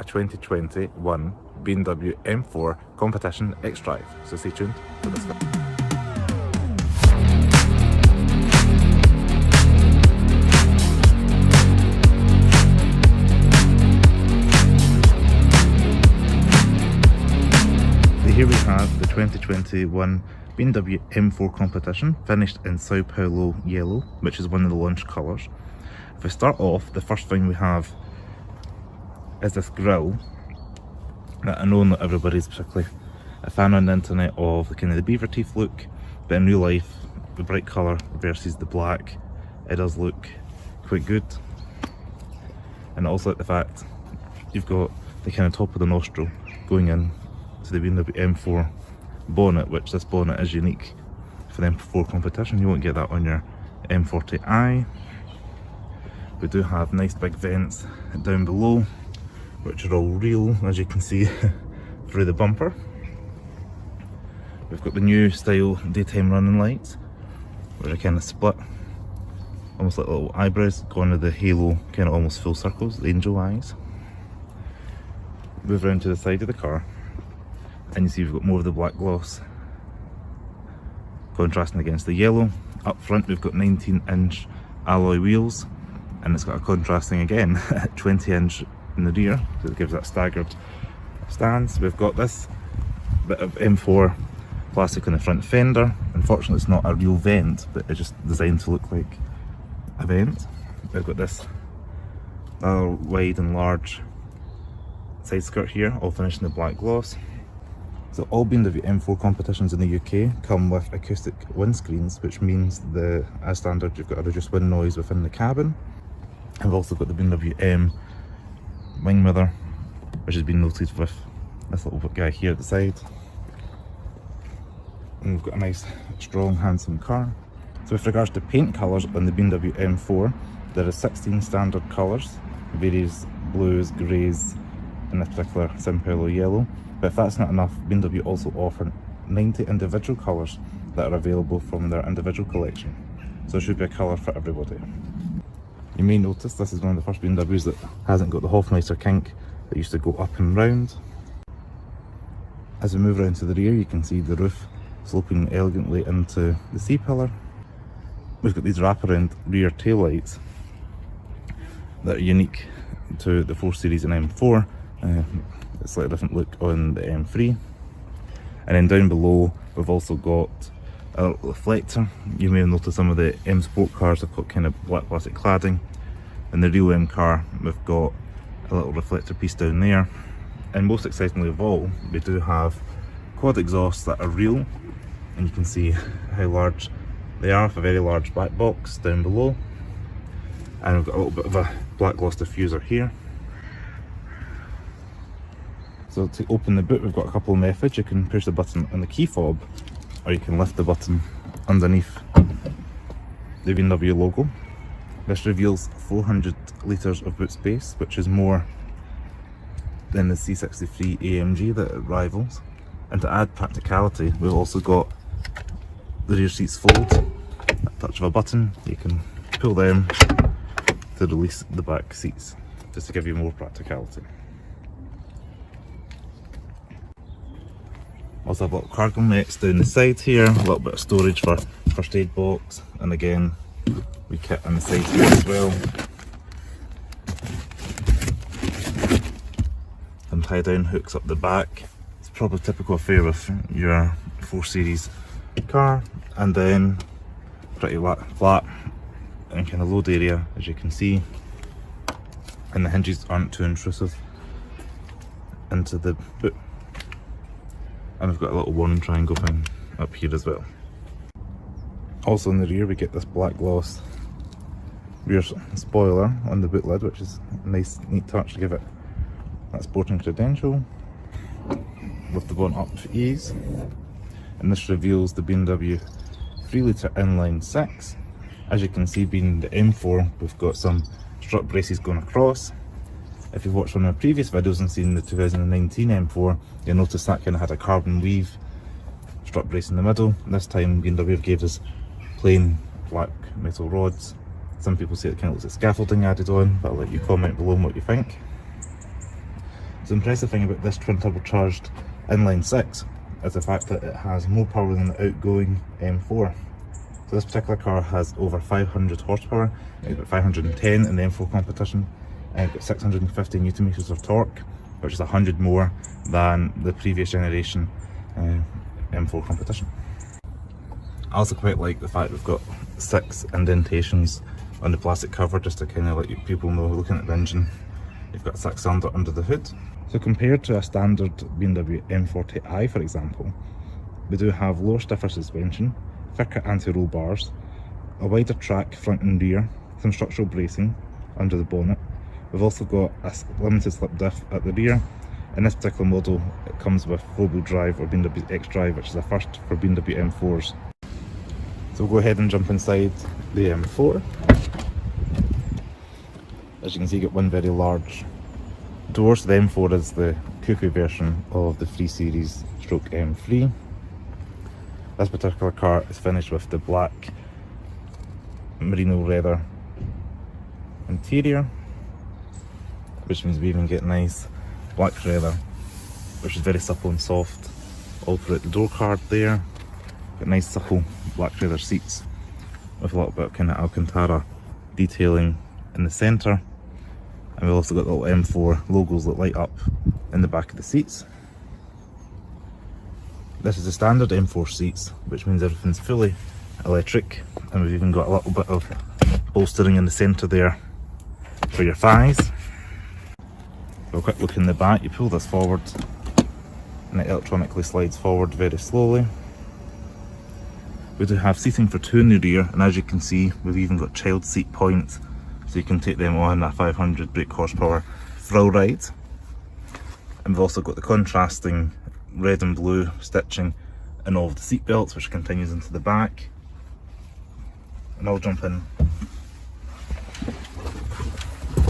2021 BMW M4 Competition Xdrive, so stay tuned for this video. Here we have the 2021 BMW M4 Competition, finished in Sao Paulo yellow, which is one of the launch colours. If we start off, the first thing we have is this grille that I know not everybody's particularly a fan on the internet of, the kind of the beaver teeth look, but in real life, the bright colour versus the black, it does look quite good. And I also like the fact you've got the kind of top of the nostril going in to the BMW M4 bonnet, which this bonnet is unique for the M4 Competition. You won't get that on your M40i. We do have nice big vents down below, which are all real, as you can see through the bumper. We've got the new style daytime running lights, which are kind of split, almost like little eyebrows, going to the halo, kind of almost full circles, the angel eyes. Move around to the side of the car, and you see we've got more of the black gloss contrasting against the yellow. Up front we've got 19-inch alloy wheels, and it's got a contrasting again 20-inch in the rear, so it gives that staggered stance. We've got this bit of M4 plastic on the front fender. Unfortunately it's not a real vent, but it's just designed to look like a vent. We've got this wide and large side skirt here, all finished in the black gloss. So all BMW M4 competitions in the UK come with acoustic windscreens, which means as standard you've got a reduced wind noise within the cabin. And we've also got the BMW M wing mirror, which has been noted with this little guy here at the side. And we've got a nice, strong, handsome car. So with regards to paint colours on the BMW M4, there are 16 standard colours, various blues, greys, in this particular Sao Paulo yellow. But if that's not enough, BMW also offer 90 individual colours that are available from their individual collection. So it should be a colour for everybody. You may notice this is one of the first BMWs that hasn't got the Hofmeister kink that used to go up and round. As we move around to the rear, you can see the roof sloping elegantly into the C-pillar. We've got these wraparound rear taillights that are unique to the 4 Series and M4. A slightly different look on the M3. And then down below we've also got a little reflector. You may have noticed some of the M Sport cars have got kind of black plastic cladding. In the real M car we've got a little reflector piece down there. And most excitingly of all, we do have quad exhausts that are real, and you can see how large they are with a very large back box down below. And we've got a little bit of a black gloss diffuser here. So to open the boot, we've got a couple of methods. You can push the button on the key fob, or you can lift the button underneath the BMW logo. This reveals 400 litres of boot space, which is more than the C63 AMG that it rivals. And to add practicality, we've also got the rear seats fold. At the touch of a button, you can pull them to release the back seats, just to give you more practicality. Also have a little cargo nets down the side here, a little bit of storage for first aid box, and again we kit on the side here as well. And tie down hooks up the back. It's probably typical affair of your 4 Series car. And then pretty flat and kind of load area, as you can see, and the hinges aren't too intrusive into the boot. And we've got a little warning triangle thing up here as well. Also in the rear we get this black gloss rear spoiler on the boot lid, which is a nice neat touch to give it that sporting credential. Lift the bonnet up for ease, and this reveals the BMW 3-litre inline 6. As you can see, being the M4, we've got some strut braces going across. If you've watched one of my previous videos and seen the 2019 M4, you'll notice that kind of had a carbon weave strut brace in the middle. This time BMW gave us plain black metal rods. Some people say it kind of looks like scaffolding added on, but I'll let you comment below on what you think. So the impressive thing about this twin turbocharged inline six is the fact that it has more power than the outgoing M4. So this particular car has over 500 horsepower, it's got 510 in the M4 Competition, and it's got 650 Newton meters of torque, which is 100 more than the previous generation M4 Competition. I also quite like the fact we've got 6 indentations on the plastic cover, just to kind of let people know, looking at the engine, you've got a 6-cylinder under the hood. So compared to a standard BMW M40i, for example, we do have lower, stiffer suspension, thicker anti-roll bars, a wider track front and rear, some structural bracing under the bonnet. We've also got a limited slip diff at the rear. In this particular model, it comes with 4-wheel drive, or BMW Xdrive, which is a first for BMW M4s. So we'll go ahead and jump inside the M4. As you can see, you get one very large door. So the M4 is the coupe version of the 3 Series stroke M3. This particular car is finished with the black merino leather interior, which means we even get nice black leather, which is very supple and soft all throughout the door card there. Got nice supple black leather seats with a little bit of kind of Alcantara detailing in the centre, and we've also got the little M4 logos that light up in the back of the seats. This is the standard M4 seats, which means everything's fully electric, and we've even got a little bit of bolstering in the centre there for your thighs. For a quick look in the back, you pull this forward and it electronically slides forward very slowly. We do have seating for 2 in the rear, and as you can see, we've even got child seat points, so you can take them on a 500 brake horsepower thrill ride. And we've also got the contrasting red and blue stitching in all of the seat belts, which continues into the back. And I'll jump in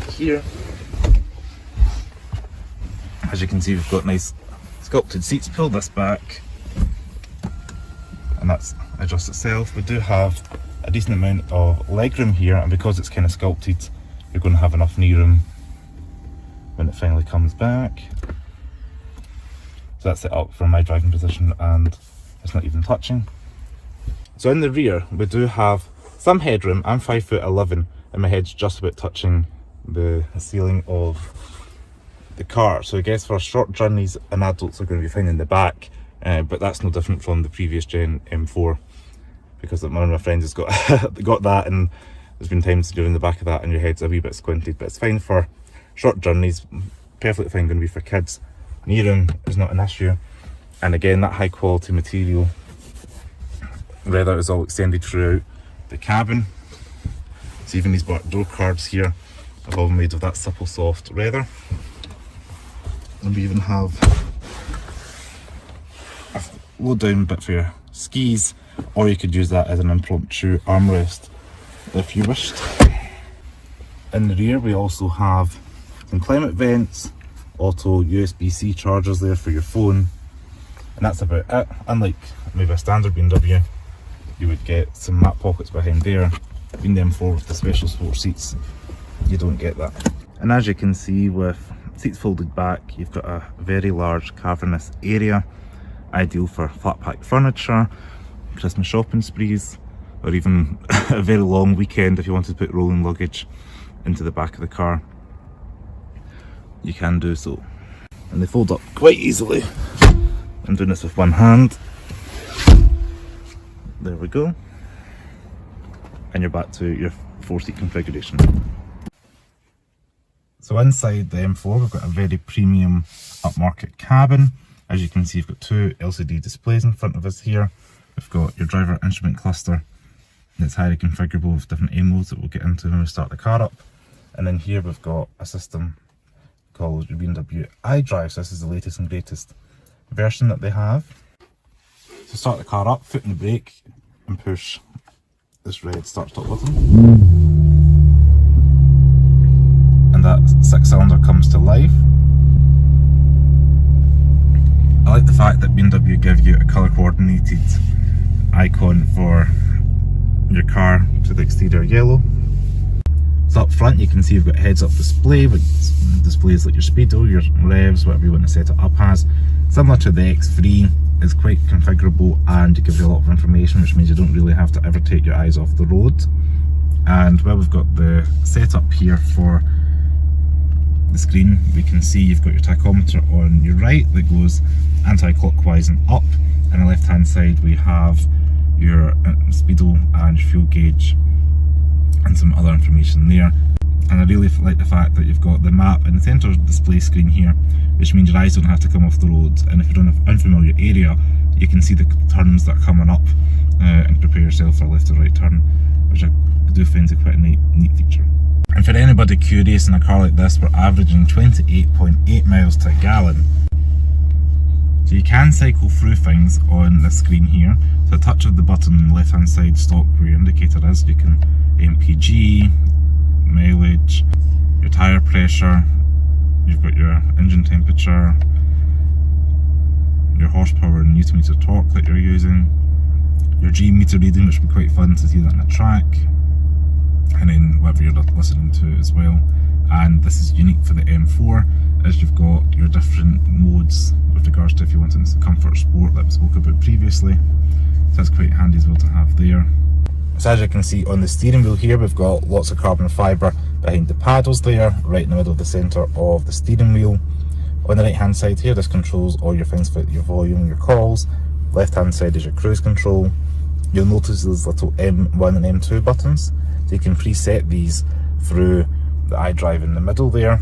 here. As you can see, we've got nice sculpted seats. Pull this back and that's adjusts itself. We do have a decent amount of legroom here, and because it's kind of sculpted, you're going to have enough knee room when it finally comes back. So that's it up from my driving position, and it's not even touching. So in the rear, we do have some headroom. I'm 5'11", and my head's just about touching the ceiling of the car. So I guess for short journeys, and adults are going to be fine in the back, but that's no different from the previous gen M4, because one of my friends has got got that, and there's been times you're in the back of that and your head's a wee bit squinted, but it's fine for short journeys, perfectly fine going to be for kids. Knee room is not an issue, and again, that high quality material leather is all extended throughout the cabin. So even these back door cards here are all made of that supple soft leather. And we even have a load down bit for your skis, or you could use that as an impromptu armrest if you wished. In the rear, we also have some climate vents, auto USB-C chargers there for your phone, and that's about it. Unlike maybe a standard BMW, you would get some map pockets behind there. Being the M4 with the special sport seats, you don't get that. And as you can see, with seats folded back, you've got a very large cavernous area, ideal for flat pack furniture, Christmas shopping sprees, or even a very long weekend if you wanted to put rolling luggage into the back of the car. You can do so, and they fold up quite easily. I'm doing this with one hand. There we go, and you're back to your 4-seat configuration. So inside the M4, we've got a very premium upmarket cabin. As you can see, we've got 2 LCD displays in front of us here. We've got your driver instrument cluster that's highly configurable with different aim modes that we'll get into when we start the car up. And then here we've got a system called BMW iDrive. So this is the latest and greatest version that they have. To start the car up, foot in the brake and push this red start stop button, and that 6-cylinder comes to life. I like the fact that BMW give you a colour coordinated icon for your car to the exterior yellow. So up front you can see you've got heads up display, which displays like your speedo, your revs, whatever you want to set it up as. Similar to the X3, it's quite configurable and it gives you a lot of information, which means you don't really have to ever take your eyes off the road. And while we've got the setup here for the screen, we can see you've got your tachometer on your right that goes anti-clockwise and up, and on the left hand side we have your speedo and your fuel gauge and some other information there. And I really like the fact that you've got the map in the centre display screen here, which means your eyes don't have to come off the road, and if you're in an unfamiliar area you can see the turns that are coming up and prepare yourself for a left or right turn, which I do find it quite a neat feature. And for anybody curious, in a car like this we're averaging 28.8 miles to a gallon. So you can cycle through things on the screen here. So a touch of the button on the left hand side stock where your indicator is, you can MPG, mileage, your tyre pressure, you've got your engine temperature, your horsepower and Newton meter torque that you're using, your G meter reading, which would be quite fun to see that on the track, and then whatever you're listening to as well. And this is unique for the M4, as you've got your different modes with regards to if you want comfort, sport, that we spoke about previously. So that's quite handy as well to have there. So as you can see on the steering wheel here, we've got lots of carbon fibre behind the paddles there, right in the middle of the centre of the steering wheel. On the right hand side here, this controls all your things for your volume, your calls. Left hand side is your cruise control. You'll notice those little M1 and M2 buttons. So you can preset these through the iDrive in the middle there.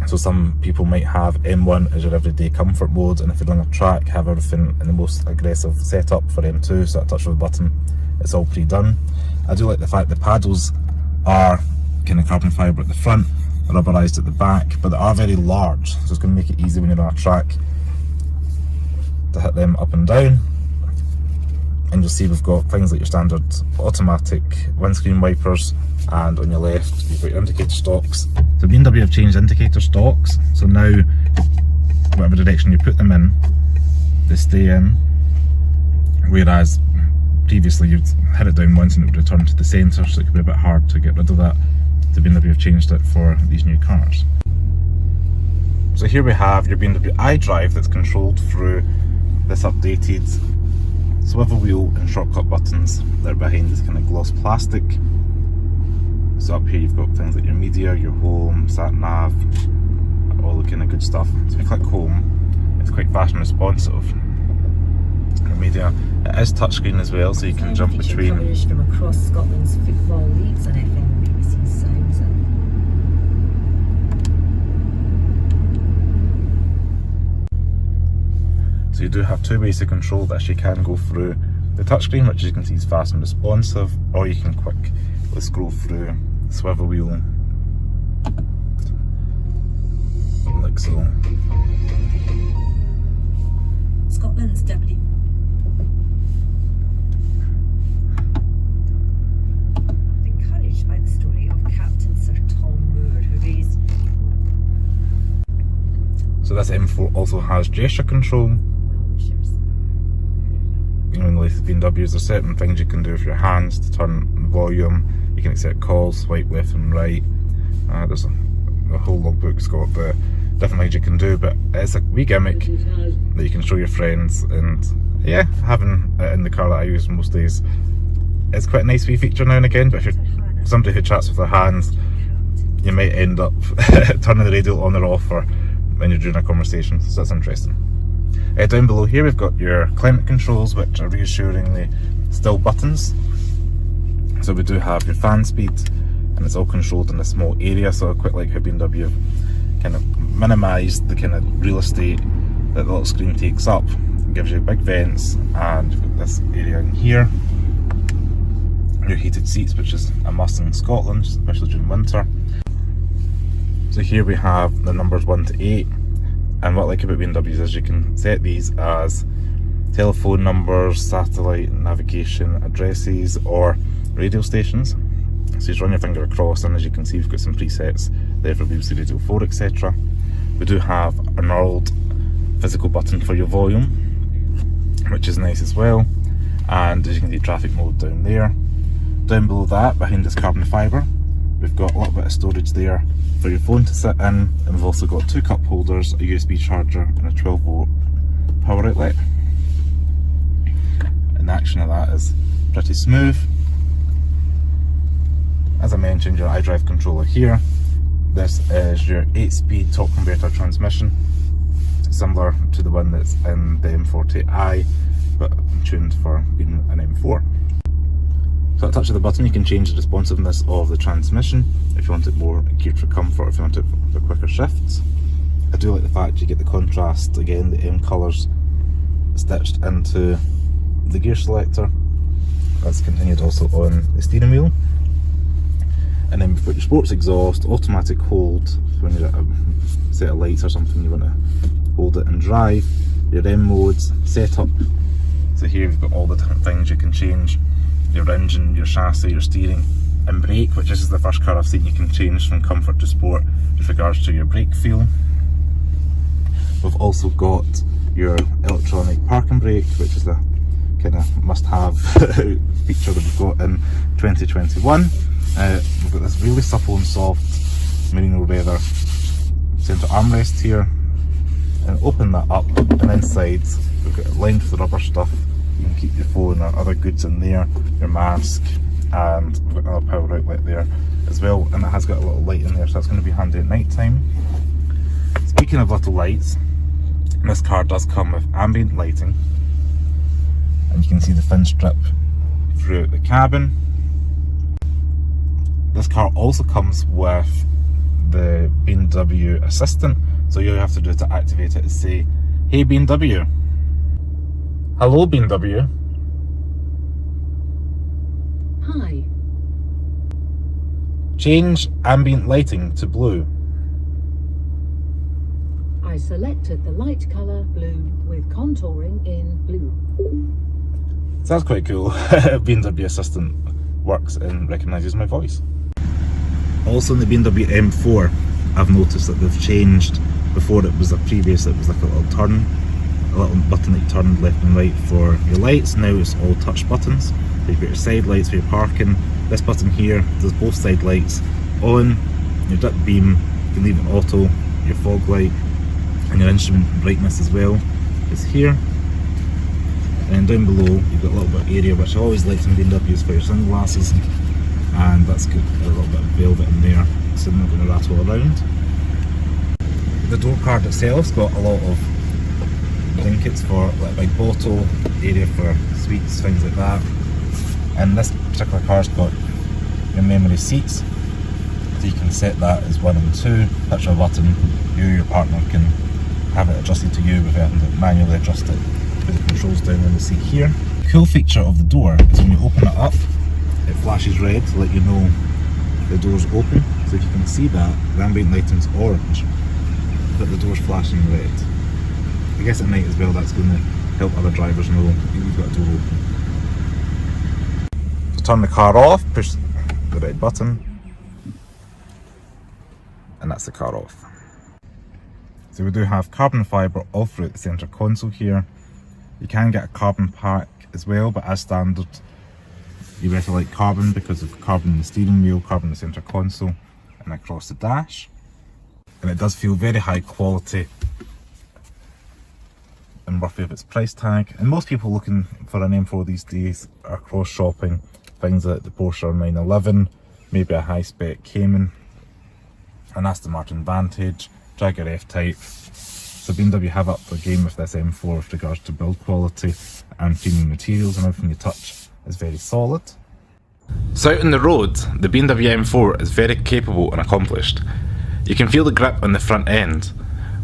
So some people might have M1 as your everyday comfort mode, and if you're on a track, have everything in the most aggressive setup for M2, so a touch of the button, it's all pre-done. I do like the fact the paddles are kind of carbon fibre at the front, rubberised at the back, but they are very large, so it's going to make it easy when you're on a track to hit them up and down. And you'll see we've got things like your standard automatic windscreen wipers, and on your left you've got your indicator stalks. So BMW have changed indicator stalks, so now whatever direction you put them in, they stay in, whereas previously you'd hit it down once and it would return to the centre, so it could be a bit hard to get rid of that. So BMW have changed it for these new cars. So here we have your BMW iDrive that's controlled through this updated swivel wheel and shortcut buttons that are behind this kind of gloss plastic. So up here you've got things like your media, your home, sat nav, all the kind of good stuff. So if you click home, it's quite fast and responsive. Your media, it is touchscreen as well, so you can jump between. Coverage from across Scotland's football leagues on FM and BBC Sounds. So you do have two ways to control this. You can go through the touchscreen, which you can see is fast and responsive, or you can quickly scroll through the swivel wheel like so. Scotland's deputy. Encouraged by the story of Captain Sir Tom Moore, who raised. So this M4 also has gesture control. You know, in the latest BMWs, there's certain things you can do with your hands to turn the volume. You can accept calls, swipe left and right. There's a whole logbook that's got the different things you can do, but it's a wee gimmick that you can show your friends. And yeah, having it in the car that I use most days, it's quite a nice wee feature now and again. But if you're somebody who chats with their hands, you might end up turning the radio on or off or when you're doing a conversation, so that's interesting. Down below here we've got your climate controls, which are reassuringly still buttons. So we do have your fan speed, and it's all controlled in a small area, so I quite like how BMW have kind of minimised the kind of real estate that the little screen takes up. It gives you big vents, and you've got this area in here, your heated seats, which is a must in Scotland, especially during winter. So here we have the numbers 1 to 8, and what I like about BMWs is you can set these as telephone numbers, satellite navigation addresses, or radio stations. So you just run your finger across, and as you can see we've got some presets there for BBC Radio 4, etc. We do have a knurled physical button for your volume, which is nice as well, and as you can see traffic mode down there. Down below that, behind this carbon fibre, We've got a little bit of storage there for your phone to sit in, and we've also got 2 cup holders, a USB charger and a 12 volt power outlet. And the action of that is pretty smooth. As I mentioned, your iDrive controller here. This is your 8-speed torque converter transmission, similar to the one that's in the M40i, but tuned for being an M4. So at a touch of the button you can change the responsiveness of the transmission, if you want it more geared for comfort, if you want it for quicker shifts. I do like the fact you get the contrast, again the M colours stitched into the gear selector. That's continued also on the steering wheel. And then we've got your sports exhaust, automatic hold, when you're at a set of lights or something you want to hold it and drive, your M modes, setup. So here you've got all the different things you can change. Your engine, your chassis, your steering, and brake, which this is the first car I've seen you can change from comfort to sport with regards to your brake feel. We've also got your electronic parking brake, which is the kind of must-have feature that we've got in 2021. We've got this really supple and soft merino leather centre armrest here, and open that up, and inside we've got it lined with rubber stuff. You can keep your phone or other goods in there, your mask, and we've got another power outlet there as well, and it has got a little light in there, so that's going to be handy at night time. Speaking of little lights, this car does come with ambient lighting, and you can see the fin strip throughout the cabin. This car also comes with the BMW Assistant, so all you have to do to activate it is say, "Hey BMW." Hello BMW. Hi. Change ambient lighting to blue. I selected the light colour blue with contouring in blue. So that's quite cool. BMW Assistant works and recognises my voice. Also in the BMW M4, I've noticed that they've changed. Before it was it was like a little turn, a little button that you turned left and right for your lights. Now it's all touch buttons. So you've got your side lights for your parking. This button here does both side lights on. Your dip beam, you can leave it auto. Your fog light and your instrument brightness as well is here. And down below you've got a little bit of area which I always like in BMWs for your sunglasses, and that's got a little bit of velvet in there so they're not going to rattle around. The door card itself's got a lot of trinkets for like a big bottle, area for sweets, things like that. And this particular car's got your memory seats, so you can set that as 1 and 2, touch a button, you or your partner can have it adjusted to you without having to manually adjust it. Put the controls down on the seat here. The cool feature of the door is when you open it up, it flashes red to let you know the door's open. So if you can see that, the ambient lighting's orange, but the door's flashing red. I guess at night as well that's going to help other drivers know you've got a door open. To turn the car off, push the red button, and that's the car off. So we do have carbon fibre all throughout the centre console here. You can get a carbon pack as well, but as standard you better like carbon because of carbon in the steering wheel, carbon in the centre console and across the dash. And it does feel very high quality and worthy of its price tag. And most people looking for an M4 these days are cross shopping things like the Porsche 911, maybe a high spec Cayman, an Aston Martin Vantage, Jaguar F-Type. So BMW have upped their game with this M4 with regards to build quality and premium materials, and everything you touch is very solid. So out on the road, the BMW M4 is very capable and accomplished. You can feel the grip on the front end,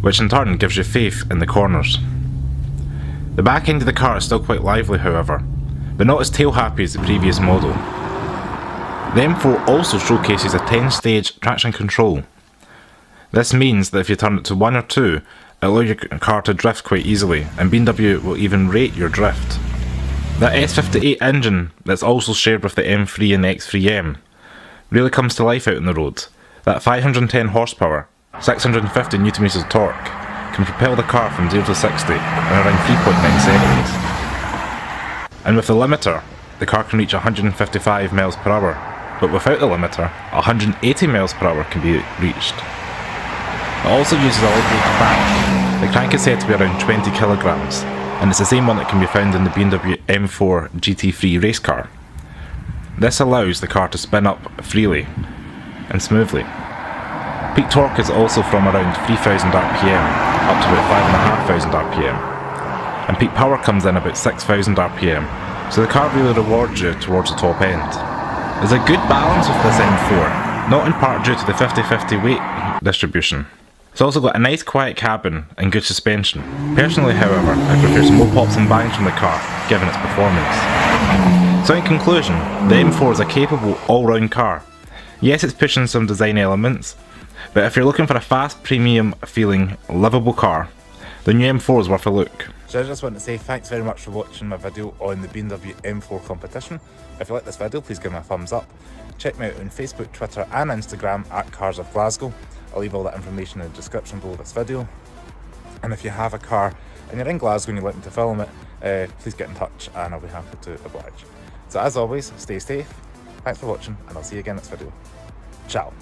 which in turn gives you faith in the corners. The back end of the car is still quite lively however, but not as tail happy as the previous model. The M4 also showcases a 10-stage traction control. This means that if you turn it to 1 or 2, it allows your car to drift quite easily, and BMW will even rate your drift. That S58 engine that's also shared with the M3 and the X3M really comes to life out on the road. That 510 horsepower, 650 Nm of torque can propel the car from 0 to 60 in around 3.9 seconds. And with the limiter, the car can reach 155 mph. but without the limiter, 180 miles per hour can be reached. It also uses a lightweight crank. The crank is said to be around 20 kilograms, and it's the same one that can be found in the BMW M4 GT3 race car. This allows the car to spin up freely and smoothly. Peak torque is also from around 3000 RPM up to about 5500 RPM, and peak power comes in about 6000 RPM, so the car really rewards you towards the top end. There's a good balance with this M4, not in part due to the 50-50 weight distribution. It's also got a nice quiet cabin and good suspension. Personally, however, I prefer some more pops and bangs from the car, given its performance. So in conclusion, the M4 is a capable all-round car. Yes, it's pushing some design elements, but if you're looking for a fast, premium feeling, livable car, the new M4 is worth a look. So I just want to say thanks very much for watching my video on the BMW M4 Competition. If you like this video, please give me a thumbs up. Check me out on Facebook, Twitter and Instagram at Cars of Glasgow. I'll leave all that information in the description below this video. And if you have a car and you're in Glasgow and you'd like me to film it, please get in touch and I'll be happy to oblige. So as always, stay safe, thanks for watching, and I'll see you again next video. Ciao.